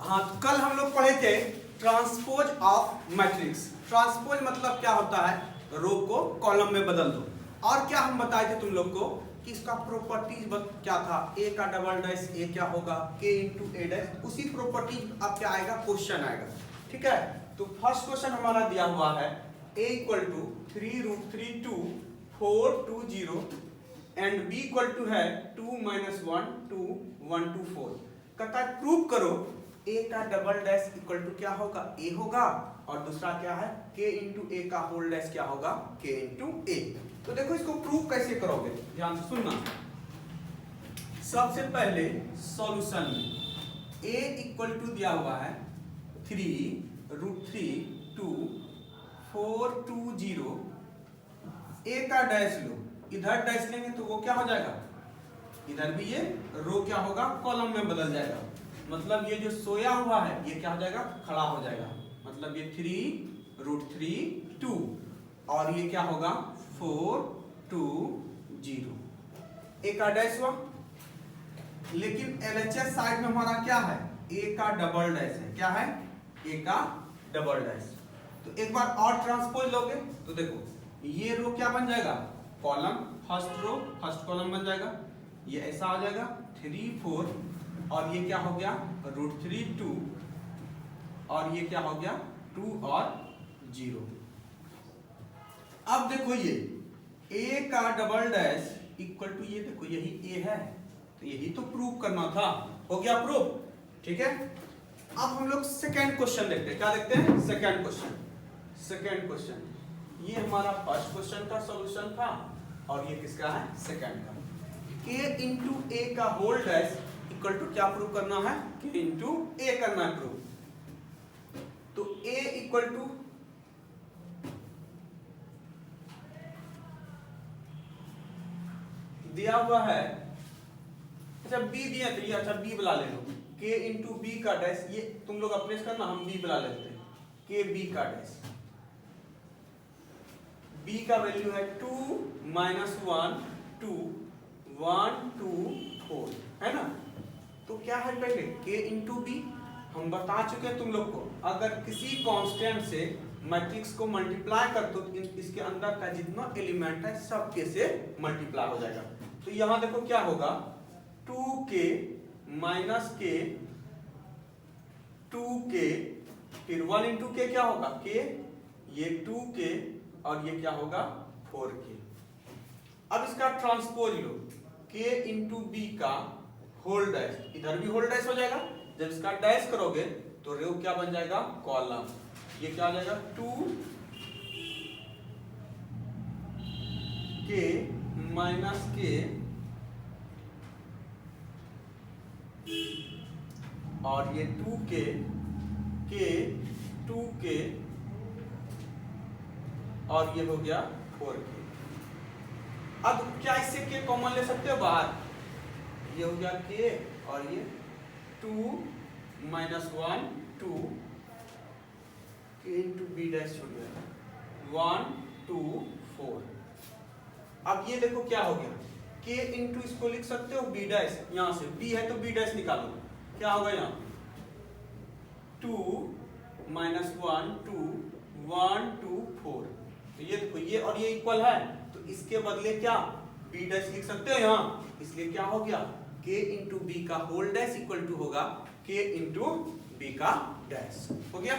हाँ, तो कल हम लोग पढ़े थे ट्रांसपोज ऑफ मैट्रिक्स। ट्रांसपोज मतलब क्या होता है, रो को कॉलम में बदल दो। और क्या हम बताए थे तुम लोग को कि इसका प्रॉपर्टीज क्या था, ए का डबल डैश ए क्या होगा, के इंटू ए डैश। उसी प्रॉपर्टीज अब क्या आएगा, क्वेश्चन आएगा। ठीक है, तो फर्स्ट क्वेश्चन हमारा दिया हुआ है a equal to 3√3 2 4 2 0 and b equal to है 2 - 1 2 1 2 4। कहता है प्रूव करो a का डबल डैश इक्वल टू क्या होगा, a होगा, और दूसरा क्या है k इंटू ए का होल डैश क्या होगा, k इंटू ए। तो देखो इसको प्रूव कैसे करोगे, ध्यान से सुनना। सबसे पहले सॉल्यूशन में a इक्वल टू दिया हुआ है 3√3 2 4 2 0। a का डैश लो, इधर डैश लेंगे तो वो क्या हो जाएगा, इधर भी ये रो क्या होगा, कॉलम में बदल जाएगा। मतलब ये जो सोया हुआ है ये क्या हो जाएगा, खड़ा हो जाएगा। मतलब ये 3√3 2 और ये क्या होगा 4 2 0। ए का डैश हुआ, लेकिन एलएचएस साइड में हमारा क्या है, ए का डबल डैश है। क्या है, ए का डबल डैश। तो एक बार और ट्रांसपोज लोगे तो देखो ये रो क्या बन जाएगा, column, first row first column बन जाएगा। ये ऐसा आ जाएगा 3 4 और ये क्या हो गया √3 2 और ये क्या हो गया 2 और 0। अब देखो ये a का डबल डैश इक्वल टू ये देखो यही a है, तो यही तो प्रूव करना था, हो गया प्रूव। ठीक है, अब हम लोग सेकेंड क्वेश्चन देखते हैं। क्या देखते हैं, सेकेंड क्वेश्चन। सेकेंड क्वेश्चन ये हमारा फर्स्ट क्वेश्चन का सॉल्यूशन था और ये किसका है, सेकेंड का। k इंटू ए का होल डैश इक्वल टू क्या प्रूव करना है, k इंटू ए करना है प्रूव। तो a इक्वल टू दिया हुआ है, अच्छा b दिया तो ये अच्छा b बुला ले लो, k इंटू बी का डैश, ये तुम लोग अपने से करना, हम b बुला लेते हैं, k b का डैश। b का वैल्यू है 2 - 1 2 1 2 4 है ना। तो क्या है पहले k इंटू बी, हम बता चुके हैं तुम लोग को, अगर किसी कांस्टेंट से मैट्रिक्स को मल्टीप्लाई कर तो इसके अंदर का जितना एलिमेंट है सब के से मल्टीप्लाई हो जाएगा। तो यहां देखो क्या होगा 2k माइनस k 2k फिर 1 इंटू k क्या होगा k, ये 2k और ये क्या होगा 4k। अब इसका ट्रांसपोज लो, k इंटू बी का होल डैश, इधर भी होल डैश हो जाएगा। जब इसका डैश करोगे तो रो क्या बन जाएगा, कॉलम। ये क्या हो जाएगा 2k माइनस k और ये 2k k 2k और ये हो गया 4k। अब क्या इससे k कॉमन ले सकते हो बाहर, ये हो गया k और ये 2 - 1 2 k इंटू बी डैश छूट गया 1 2 4। अब ये देखो क्या हो गया k इंटू इसको लिख सकते हो b डैश, यहां से b है तो b डैश निकालो, क्या होगा यहाँ 2 - 1 2 1 2 4। तो ये देखो ये और ये इक्वल है, तो इसके बदले क्या b डैश लिख सकते हो यहाँ, इसलिए क्या हो गया k इंटू बी का होल डैश इक्वल टू होगा k इंटू बी का डैश। हो गया,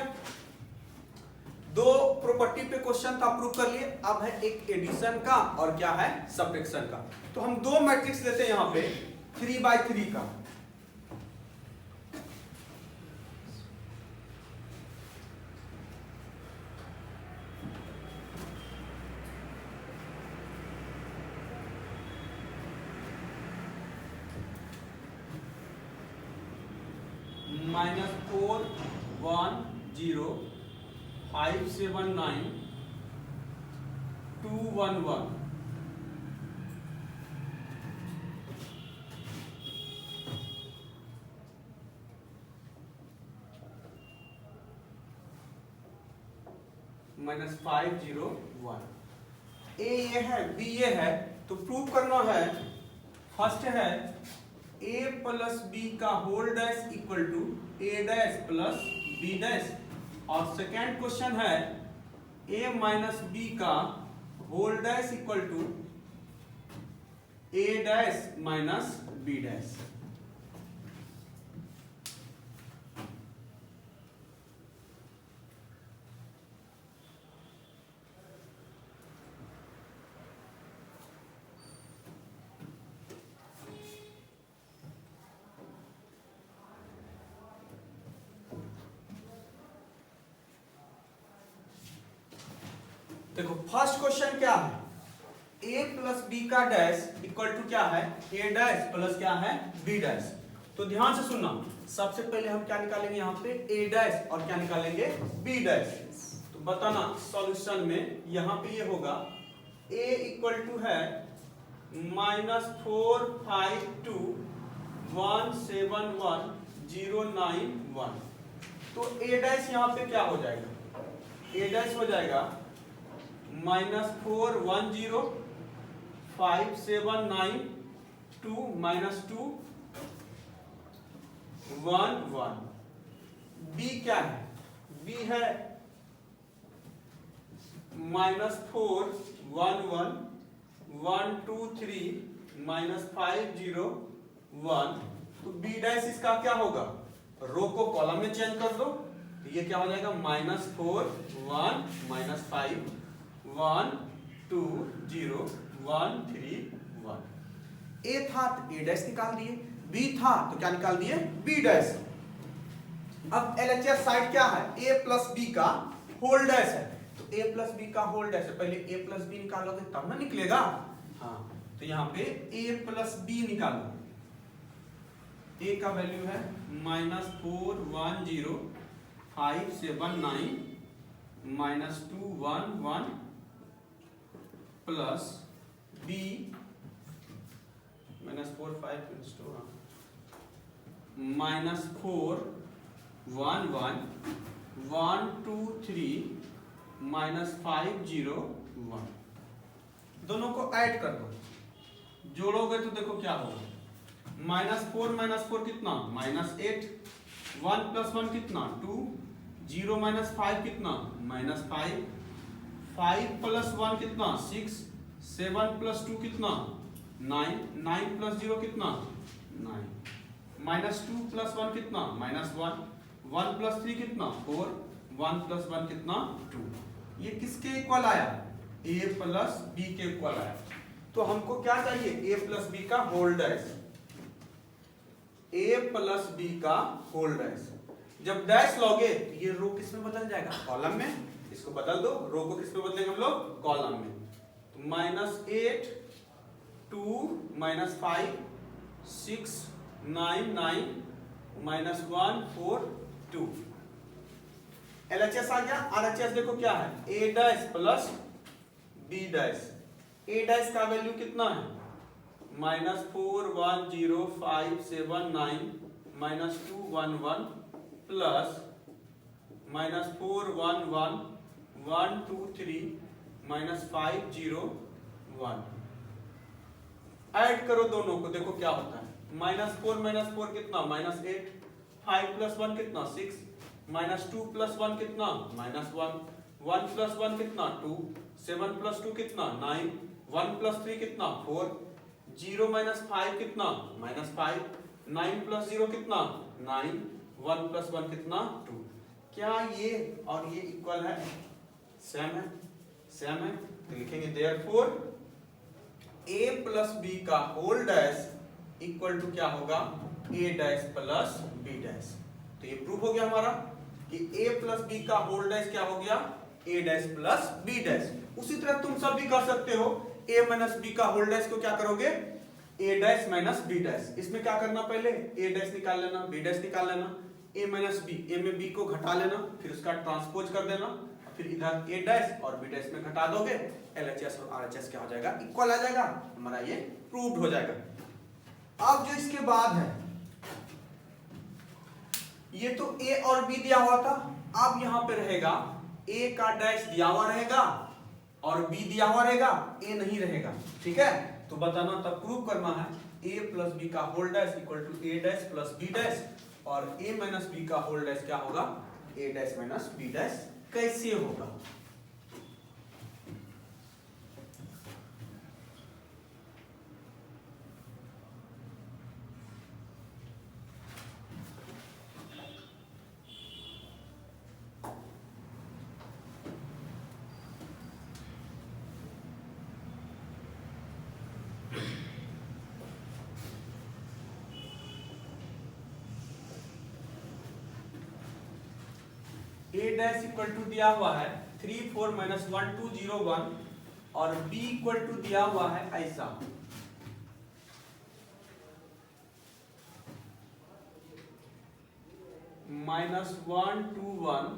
दो प्रॉपर्टी पे क्वेश्चन था, प्रूव कर लिए। अब है एक एडिशन का और क्या है सब्ट्रैक्शन का। तो हम दो मैट्रिक्स लेते हैं यहाँ पे 3/3 का। -4 1 0 5 7 9 2 1 1। -5 0 1। ए ये है, बी ये है, तो प्रूव करना है। फर्स्ट है ए प्लस बी का whole dash equal to a dash plus b dash. और सेकेंड क्वेश्चन है ए माइनस बी का whole dash equal to a dash minus b dash. देखो फर्स्ट क्वेश्चन क्या है, a प्लस बी का dash equal to क्या है, a dash plus क्या है, b डैश। तो ध्यान से सुनना, सबसे पहले हम क्या निकालेंगे यहाँ पे a डैश और क्या निकालेंगे b डैश। तो बताना सॉल्यूशन में यहाँ पे ये होगा a इक्वल टू है -452171091। तो a डैश यहाँ पे क्या हो जाएगा, a डैश हो जाएगा -4105792 -211। b क्या है, b है -41123 -501। तो b डैश इसका क्या होगा, रो को कॉलम में चेंज कर दो, तो ये क्या हो जाएगा -4 1 -5 1 2 0 1 3 1। ए था तो ए डैश निकाल दिए, बी था तो क्या निकाल दिए, बी डैश। अब एलएचएस साइड क्या है, ए प्लस बी का होल डैश है, तो ए प्लस बी का होल डैश है, पहले ए प्लस बी निकालोगे तब ना निकलेगा। हाँ तो यहाँ पे ए प्लस बी निकालो, ए का वैल्यू है -41057 -211 प्लस बी -4 5 -411 123 -501। दोनों को ऐड कर दो, जोड़ोगे तो देखो क्या होगा, -4 कितना -8, 1 + 1 कितना 2, 0 - 5 कितना -5, 5 + 1 कितना 6, 7 + 2 कितना 9, 9 + 0 कितना 9, -2 + 1 कितना -1, 1 + 3 कितना 4, 1 + 1 कितना 2। ये किसके इक्वल आया, a प्लस b के इक्वल आया। तो हमको क्या चाहिए, a प्लस b का whole dash, a plus b का होल डैश। जब डैश लोगे तो ये रो किस में बदल जाएगा, कॉलम में। इसको बदल दो, रो को किस में बदलेंगे हम लोग, कॉलम में। तो -8 2 -5 6 9 9 -1 4 2। एलएचएस आ गया। आरएचएस देखो क्या है, a dash plus b dash. a dash का वैल्यू कितना है -41057 -211 प्लस -411 123 -501। ऐड करो दोनों को, देखो क्या होता है, -4 कितना -8, 5 + 1 कितना 6, -2 + 1 कितना -1, 1 + 1 कितना 2, 7 + 2 कितना 9, 1 + 3 कितना 4, 0 - 5 कितना -5, 9 + 0 कितना 9, 1 + 1 कितना 2। क्या ये और ये इक्वल है, सेम है, सेम है। तो लिखेंगे देयरफॉर a प्लस b का होल डैश इक्वल टू क्या होगा, a dash plus b dash. तो ये प्रूफ हो गया हमारा कि a प्लस b का होल डैश क्या हो गया, a dash plus b dash. उसी तरह तुम सब भी कर सकते हो, a माइनस b का होल डैश को क्या करोगे, a dash minus b dash. इसमें क्या करना, पहले a डैश निकाल लेना, b डैश निकाल लेना, a माइनस b, a में b को घटा लेना, फिर उसका ट्रांसपोज कर देना, फिर इधर a डैश और b डैश में घटा दोगे, LHS और RHS क्या हो जाएगा, इक्वल आ जाएगा, हमारा ये प्रूव्ड हो जाएगा। अब जो इसके बाद है, ये तो a और b दिया हुआ था, अब यहां पे रहेगा a का डैश दिया हुआ रहेगा और b दिया हुआ रहेगा, a नहीं रहेगा। ठीक है, तो बताना तब प्रूव करना है ए प्लस बी का whole dash equal to a dash plus b dash, और ए माइनस बी का होल डैश क्या होगा, a dash minus b dash. कैसे होगा, ए डैश इक्वल टू दिया हुआ है 3 4 माइनस 1 2 0 1, और बी इक्वल टू दिया हुआ है ऐसा -1 2 1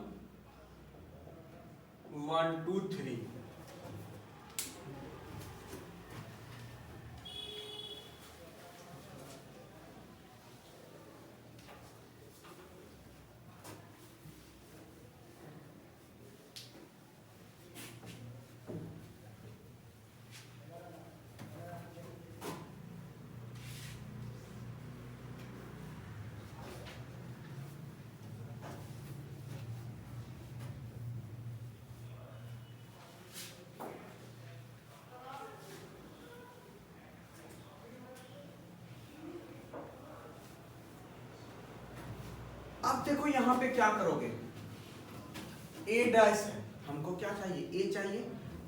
1 2 3। अब देखो यहां पे क्या करोगे, ए डैश है, हमको क्या चाहिए, ए चाहिए।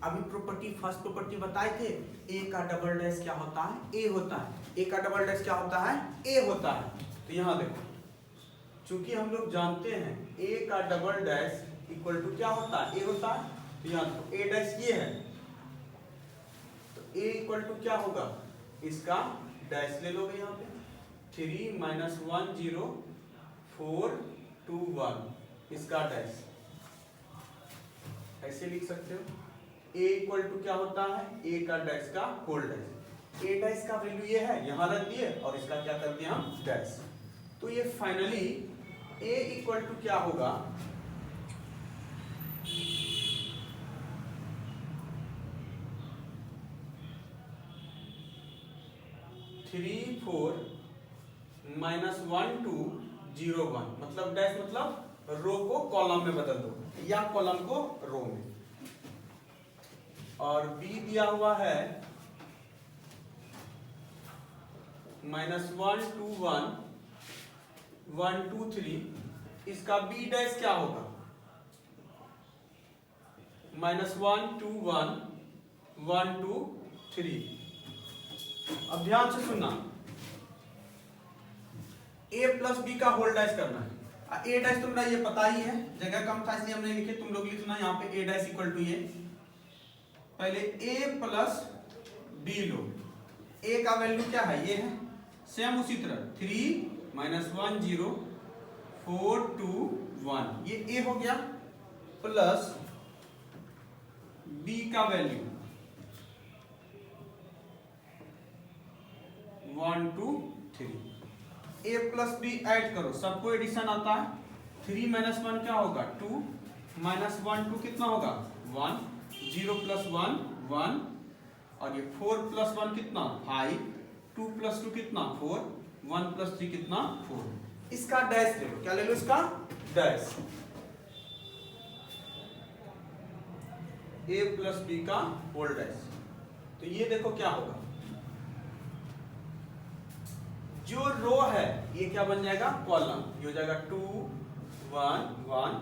अभी प्रॉपर्टी फर्स्ट प्रॉपर्टी बताए थे, ए का डबल डैश क्या होता है, ए होता है। ए का डबल डैश क्या होता है, ए होता है। तो यहां देखो, चूंकि हम लोग जानते हैं ए का डबल डैश इक्वल टू क्या होता है, ए होता है। तो यहां देखो ए डैश ये है, तो ए इक्वल टू क्या होगा, इसका डैश ले लोगे यहाँ पे 3 माइनस 1 0 4 2 1, इसका डैश ऐसे लिख सकते हो। a इक्वल टू क्या होता है, a का डैश का होल डैश। a डैश का वैल्यू ये है, यहां रख दिए और इसका क्या कर दिया हम, डैश। तो ये फाइनली a इक्वल टू क्या होगा, थ्री 4 माइनस 1 2 0 1, मतलब डैश मतलब रो को कॉलम में बदल दो या कॉलम को रो में। और b दिया हुआ है -1 2 1 1 2 3, इसका b डैश क्या होगा, -1 2 1 1 2 3। अब ध्यान से सुनना, a प्लस बी का होल डैश करना है। ए डैश तुम्हारा ये पता ही है, जगह कम था इसलिए हमने लिखे, तुम लोग लिखना यहाँ पे ए डैश इक्वल टू ये, पहले a प्लस बी लो। a का वैल्यू क्या है, ये है, सेम उसी तरह 3 माइनस 1 0 4 2 1, ये a हो गया, प्लस b का value 1 2 3। a plus b add करो, सबको एडिशन आता है। 3 माइनस 1 क्या होगा, 2 माइनस 1 2 कितना होगा, 1, 0 प्लस 1 1, और ये 4 प्लस 1 कितना 5, 2 प्लस 2 कितना 4, 1 प्लस 3 कितना 4। इसका डैश ले लो, क्या ले लो, इसका डैश, a प्लस बी का होल डैश। तो ये देखो क्या होगा, जो रो है ये क्या बन जाएगा, कॉलम, ये हो जाएगा 2 1 1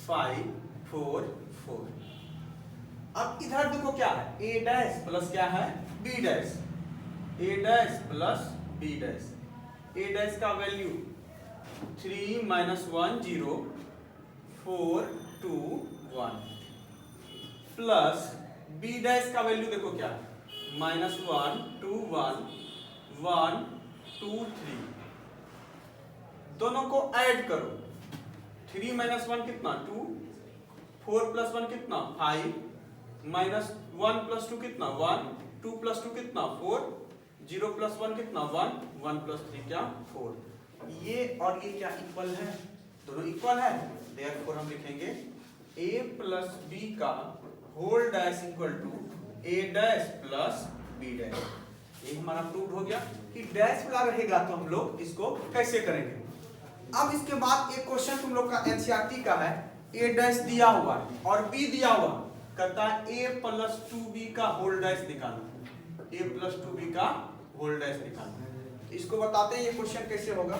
5 4 4। अब इधर देखो क्या है, a डैश प्लस क्या है, b dash, a dash plus b dash. a dash का value 3 minus 1 0 4 2 1, plus b dash का वैल्यू देखो क्या है, -1 2 1 1 2 3। दोनों को ऐड करो, 3 माइनस 1 कितना 2, 4 प्लस 1 कितना 5, माइनस 1 प्लस 2 कितना 1, 2 प्लस 2 कितना 4, 0 प्लस 1 कितना 1, 1 प्लस 3 क्या 4। ये और ये क्या इक्वल है, दोनों इक्वल है, देयरफॉर हम लिखेंगे a प्लस b का whole dash equal to a dash plus b dash. ये हमारा प्रूव हो गया कि डैश वाला रहेगा तो हम लोग इसको कैसे करेंगे। अब इसके बाद एक क्वेश्चन तुम लोग का एनसीईआरटी का है, ए डैश दिया हुआ है और बी दिया हुआ, कहता है ए प्लस 2b का होल डैश निकालना, ए प्लस 2b का होल डैश निकालना। इसको बताते हैं ये क्वेश्चन कैसे होगा।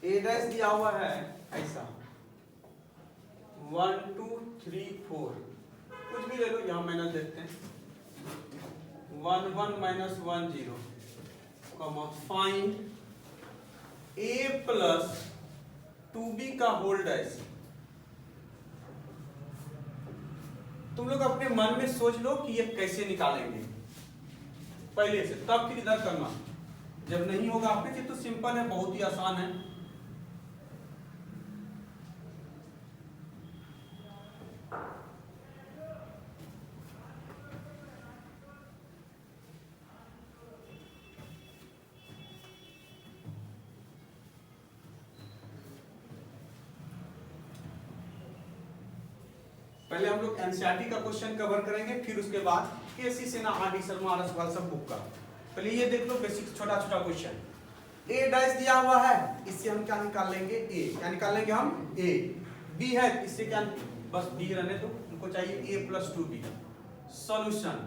ए डैश दिया हुआ है ऐसा 1 2 3 4, कुछ भी ले लो, यहां माइनस देखते हैं 1 1 माइनस 1 0, कॉमा फाइंड ए प्लस 2b का होल डैश। तुम लोग अपने मन में सोच लो कि ये कैसे निकालेंगे पहले से, तब फिर इधर करना। जब नहीं होगा आपके लिए तो सिंपल है, बहुत ही आसान है। पहले हम लोग एनसीईआरटी का क्वेश्चन कवर करेंगे, फिर उसके बाद K C Sinha, R D Sharma, R S वाल सब बुक का। पहले ये देख लो बेसिक छोटा छोटा क्वेश्चन। ए डैश दिया हुआ है, इससे हम क्या निकाल लेंगे, ए क्या निकाल लेंगे हम, ए। बी है, इससे क्या, बस बी रहने दो, हमको चाहिए A plus 2b। Solution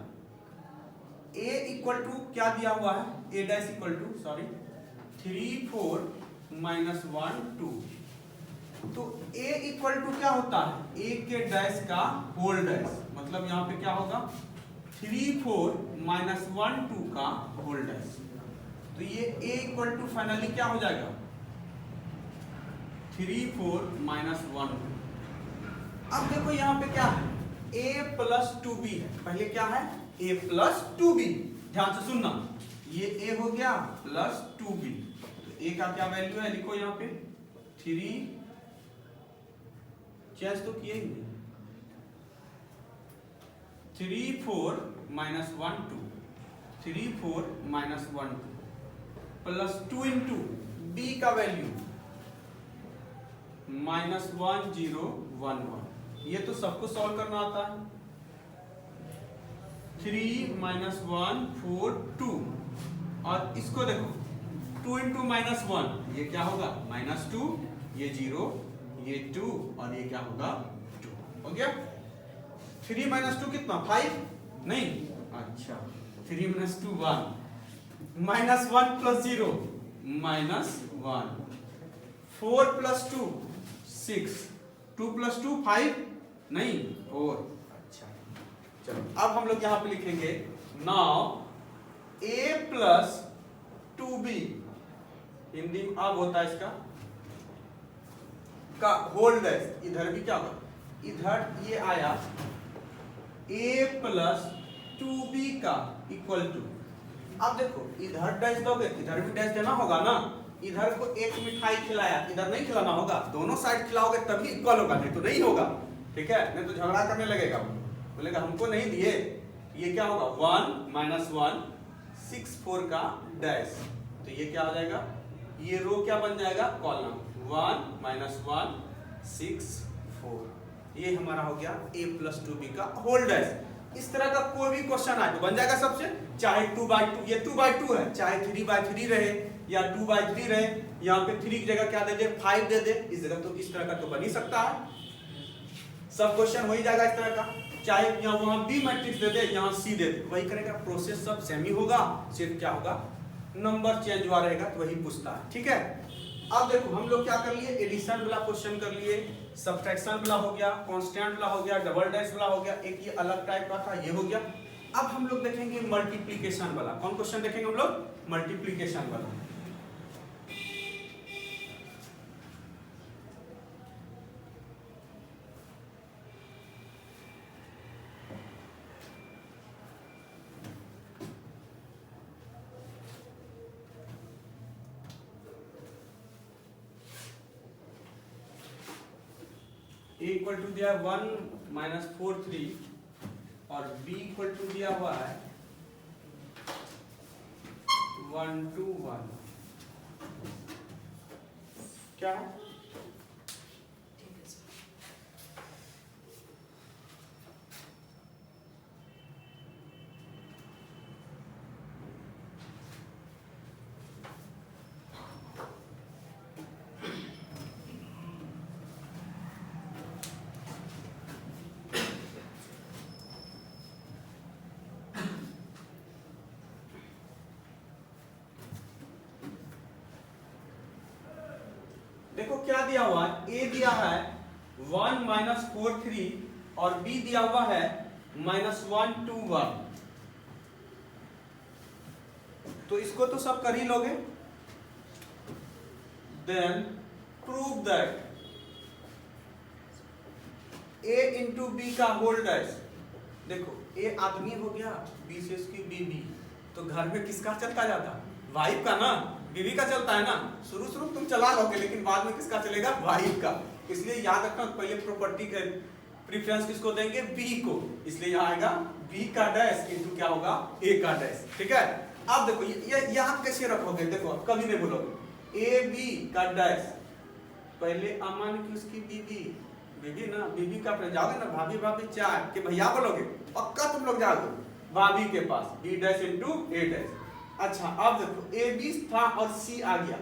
A equal to क्या दिया हुआ है, A dash equal to 3 4 minus 1 2। तो a इक्वल टू क्या होता है, a के डैश का होल डैश, मतलब यहाँ पे क्या होगा 3 4 माइनस 1 2 का होल डैश। तो ये a इक्वल टू फाइनली क्या हो जाएगा 3 4 माइनस 1 2। अब देखो यहाँ पे क्या है, a प्लस 2b है, पहले क्या है a प्लस 2b, ध्यान से सुनना, ये a हो गया प्लस 2b। तो a का क्या वैल्यू है, लिखो यहाँ पे 3, चेंज तो किए ही नहीं, 3 4 minus 1 2, 3 4 minus 1 2 plus 2 into b का वैल्यू माइनस 1 0 1 1। ये तो सबको सॉल्व करना आता है। 3 माइनस 1 4 2, और इसको देखो 2 इंटू माइनस 1, ये क्या होगा -2, ये 0, ये 2, और ये क्या होगा 2, हो गया। 3 माइनस 2 कितना 5, नहीं, अच्छा 3 minus 2 1, minus 1 plus 0 minus 1, 4 plus 2 6, 2 plus 2 5, नहीं 4, अच्छा। चलो अब हम लोग यहां पे लिखेंगे now a plus 2b, Hindi में अब होता है इसका का होल डैश, इधर भी क्या होगा, इधर ये आया a प्लस 2b का इक्वल टू, अब देखो इधर डैश दोगे इधर भी डैश देना होगा ना, इधर को एक मिठाई खिलाया, इधर नहीं खिलाना होगा, दोनों साइड खिलाओगे तभी इक्वल होगा, नहीं तो नहीं होगा, ठीक है, नहीं तो झगड़ा करने लगेगा, बोलेगा हमको नहीं दिए। ये क्या होगा 1 माइनस 1 6 4 का डैश, तो ये क्या हो जाएगा, ये रो क्या बन जाएगा कॉलम 1 माइनस 1 6 4, ये हमारा हो गया a प्लस 2b का होल डैश। इस तरह का कोई भी क्वेश्चन आए तो बन जाएगा सबसे, चाहे 2/2, ये 2/2 है, चाहे 3/3 रहे या 2/3 रहे, यहाँ पे 3 की जगह क्या दे दे 5 दे दे, इस जगह तो इस तरह का तो बन ही सकता है, सब क्वेश्चन हो ही जाएगा इस तरह का, चाहे यहाँ वहां बी मैट्रिक्स दे दे यहाँ सी दे दे, वही करेगा, प्रोसेस सब सेम ही होगा, सिर्फ क्या होगा नंबर चेंज हुआ रहेगा, तो वही पूछता है, ठीक है। अब देखो हम लोग क्या कर लिए, एडिशन वाला क्वेश्चन कर लिए, सब्ट्रैक्शन वाला हो गया, कांस्टेंट वाला हो गया, डबल डैश वाला हो गया, एक ये अलग टाइप का था ये हो गया। अब हम लोग देखेंगे मल्टीप्लिकेशन वाला, कौन क्वेश्चन देखेंगे हम लोग, मल्टीप्लिकेशन वाला। ए इक्वल टू दिया 1-4-3 और बी इक्वल टू दिया हुआ है 1-2-1। क्या है? देखो क्या दिया हुआ है, ए दिया है 1-4-3 और बी दिया हुआ है -1-2-1। तो इसको तो सब कर ही लोगे। Then prove that a into b का होल डैश। देखो ए आदमी हो गया, बी से इसकी बीबी, तो घर में किसका चलता जाता? वाइफ का ना, बीवी का चलता है ना। शुरू तुम चला लोगे, लेकिन बाद में किसका चलेगा? वाइफ का। इसलिए याद रखना, पहले प्रॉपर्टी का प्रेफरेंस किसको देंगे? बी को। इसलिए यहाँ आएगा बी का डैश इंटू क्या होगा? ए का डैश। ठीक है। अब देखो ये यहाँ कैसे रखोगे? देखो कभी नहीं भूलोगे, ए बी का डैश, पहले अमन की उसकी बीबी, बीबी ना, बीबी का जाओगे ना, भाभी भाभी चाय के भैया बोलोगे, पक्का तुम लोग जाओगे भाभी के पास, बी डैश इंटू ए डैश। अच्छा अब देखो ए बी था और सी आ गया,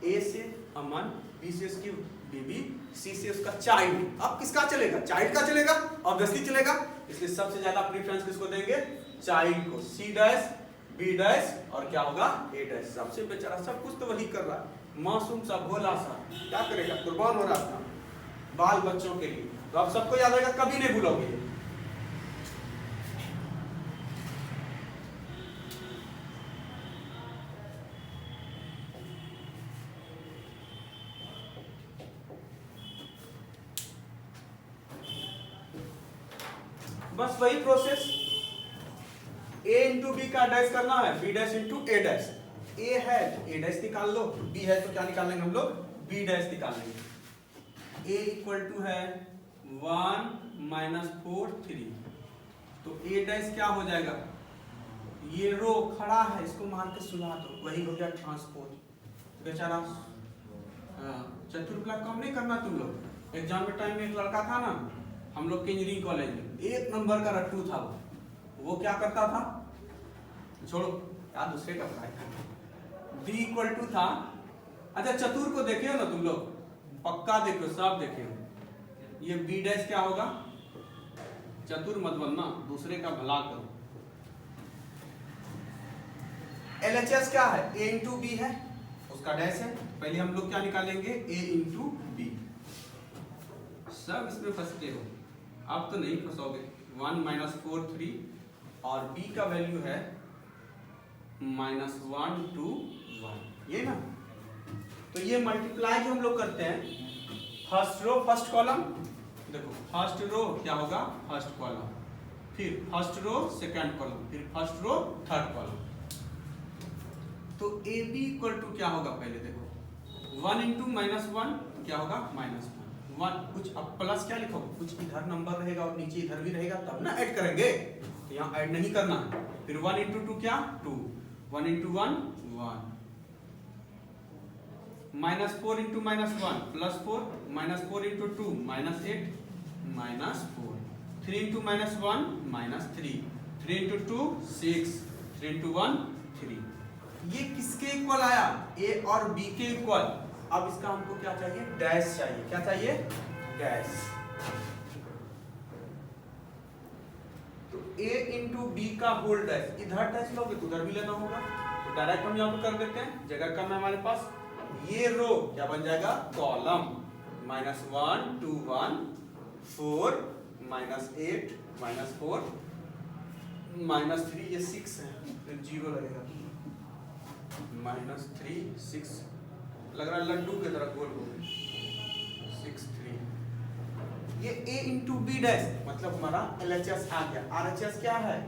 ए से अमन, बी से उसकी बीबी, सी से उसका चाइल्ड। अब किसका चलेगा? चाइल्ड का चलेगा, ऑब्वियसली चलेगा। इसलिए सबसे ज्यादा प्रेफरेंस किसको देंगे? चाइल्ड को। सी डैश, बी डैश और क्या होगा? A dash. सबसे बेचारा सब कुछ तो वही कर रहा है, मासूम सा भोला सा, क्या करेगा? कुर्बान हो रहा था बाल बच्चों के लिए। तो आप सबको याद रहेगा, कभी नहीं भूलोगे। बस वही प्रोसेस, ए इंटू बी का डैश करना है, बी डैश इंटू ए डैश। ए है तो ए डैश निकाल लो, बी है तो क्या निकाल लेंगे हम लोग? बी डैश निकाल लेंगे। ए इक्वल टू है 1-4-3, तो ए डैश क्या हो जाएगा? ये रो खड़ा है, इसको मान के सुना दो, वही हो गया ट्रांसपोज। बेचारा चतुर्भुज काम नहीं करना तुम लोग। एग्जाम के टाइम में एक लड़का था ना, हम लोग के इंजीनियरिंग कॉलेज में, 1 नंबर का रट्टू था वो क्या करता था? छोड़ो यार, दूसरे का पढ़ाई। बी इक्वल टू था, अच्छा चतुर को देखे हो ना तुम लोग, पक्का देखो, सब देखे हो। ये बी डैश क्या होगा? चतुर मत बनना, दूसरे का भला करो। LHS क्या है? ए इंटू बी है, उसका डैश है। पहले हम लोग क्या निकालेंगे? ए इंटू बी। सब इसमें फंसते हो, अब तो नहीं फंसोगे। 1-4-3 और बी का वैल्यू है -1-2-1, ये ना। तो ये मल्टीप्लाई जो हम लोग करते हैं, फर्स्ट रो फर्स्ट कॉलम, देखो फर्स्ट रो क्या होगा? फर्स्ट कॉलम, फिर फर्स्ट रो सेकंड कॉलम, फिर फर्स्ट रो थर्ड कॉलम। तो ए बी इक्वल टू क्या होगा? पहले देखो 1 इंटू -1 क्या होगा? -1। कुछ अब प्लस क्या लिखोगे? कुछ इधर नंबर रहेगा और नीचे इधर भी रहेगा, तब ना ऐड करेंगे। तो यहाँ ऐड नहीं करना है। फिर 1 इंटू 2 क्या? 2, 1 into 1 1, -4 into -1 +4, -4 into 2 -8 -4, 3 into -1 -3, 3 into 2 6, 3 into 1 3। ये किसके इक्वल आया? ए और बी के इक्वल। अब इसका हमको क्या चाहिए? डैश चाहिए। क्या चाहिए? डैश। तो ए इंटू बी का होल डैश, इधर डैश लोगे तो उधर भी लेना होगा, तो डायरेक्ट हम यहाँ पे कर देते हैं, जगह कम है हमारे पास। ये रो क्या बन जाएगा? कॉलम। -1 2 1 4 -8 -4 -3, ये 6 है, फिर 0 लगेगा, -3 6, लग रहा है लड्डू की तरह गोल गोल, 6 3। ये a इंटू बी डैश, मतलब हमारा LHS आ गया। RHS क्या है?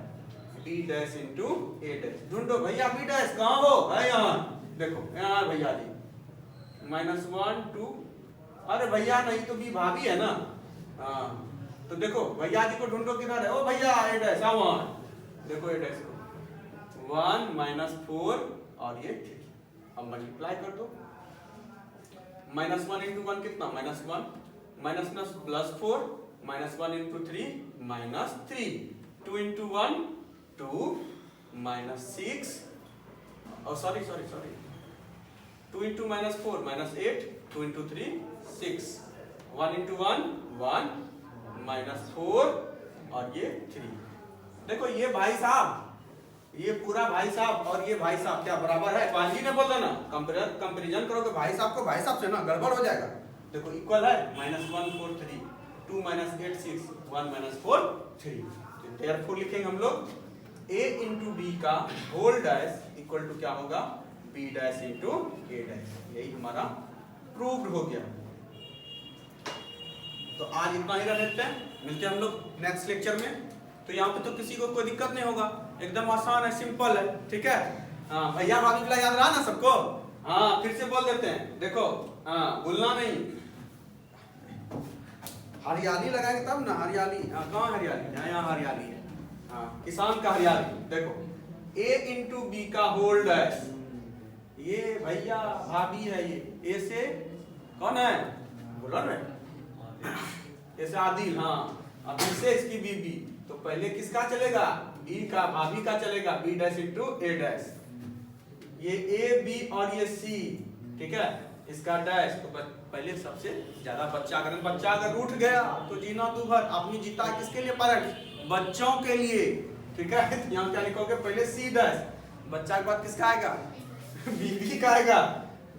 बी डैश इंटू ए डैश। ढूंढो भैया बी डैश कहाँ हो? है यहाँ, देखो यहाँ भैया जी, -1 2, अरे भैया नहीं तो बी भाभी है ना, हाँ तो देखो भैया जी को ढूंढो किधर है, ओ भैया ए डैश वन, देखो ए डैश को 1 माइनस 4 और ये 3, अब मल्टीप्लाई कर दो। माइनस 1 इंटू 1 कितना, minus 1, minus plus 4, minus 1 into 3 minus 3, 2 into 1 2 minus 6, और sorry 2 into minus 4 minus 8, 2 into 3 6, 1 into 1 1 minus 4 और ये 3। देखो ये भाई साहब, ये पूरा भाई साहब और ये भाई साहब क्या बराबर है, पांजी ने बोल देना, कंपेरिजन करोगे भाई साहब को भाई साहब से ना गड़बड़ हो जाएगा। देखो इक्वल है, माइनस 1 4 3, 2 माइनस 8 6, 1 माइनस 4 3। देयरफॉर लिखेंगे हम लोग a इंटू बी का होल डैश इक्वल टू क्या होगा, b dash into a dash. यही हमारा प्रूव्ड हो गया। तो आज इतना ही रह लेते हैं, मिलते हैं हम लोग नेक्स्ट लेक्चर में। तो यहाँ पे तो किसी को कोई दिक्कत नहीं होगा, एकदम आसान है, सिंपल है, ठीक है। हाँ भैया भाभी याद रहा ना सबको, हाँ फिर से बोल देते हैं, देखो हाँ भूलना नहीं, हरियाली लगाएंगे तब ना, हरियाली हाँ कहाँ हरियाली, यहाँ हरियाली है, हाँ किसान का हरियाली। देखो a इंटू बी का होल डैश, ये भैया भाभी है, ये a से कौन है बोलो ना, ऐसे आदिल, हाँ अब इससे इसकी बीबी, तो पहले किसका चलेगा, बी का, भाभी का चलेगा, बी डैश इंटू ए डैश। ये ए बी और ये सी, ठीक है, इसका डैश। तो पहले सबसे ज्यादा बच्चा अगर रूठ गया तो जीना दूभर, आदमी जीता है किसके लिए, पेरेंट्स, बच्चों के लिए, ठीक है। यहाँ क्या लिखोगे, पहले सी डैश, बच्चा के बाद किसका आएगा, बीबी का आएगा,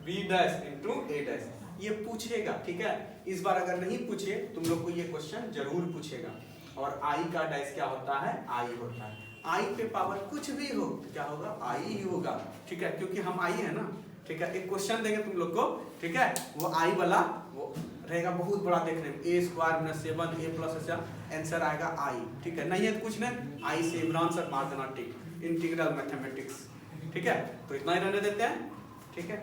बी डैश इंटू ए डैश। ये पूछेगा, ठीक है। इस बार अगर नहीं पूछे तुम लोग को ये क्वेश्चन जरूर पूछेगा। और आई का डैश क्या होता है, आई होता है, आई पे पावर कुछ भी हो क्या होगा, आई ही होगा, ठीक है, क्योंकि हम आई है ना, ठीक है। एक क्वेश्चन देंगे तुम लोग को, ठीक है, वो आई वाला वो रहेगा बहुत बड़ा देखने में, ए स्क्वायर माइनस 7 ए प्लस ऐसा आंसर आएगा आई, ठीक है। नहीं है तो कुछ नहीं, आई से आंसर मार देना, ठीक, इंटीग्रल मैथमेटिक्स, ठीक है। तो इतना ही रहने देते हैं, ठीक है।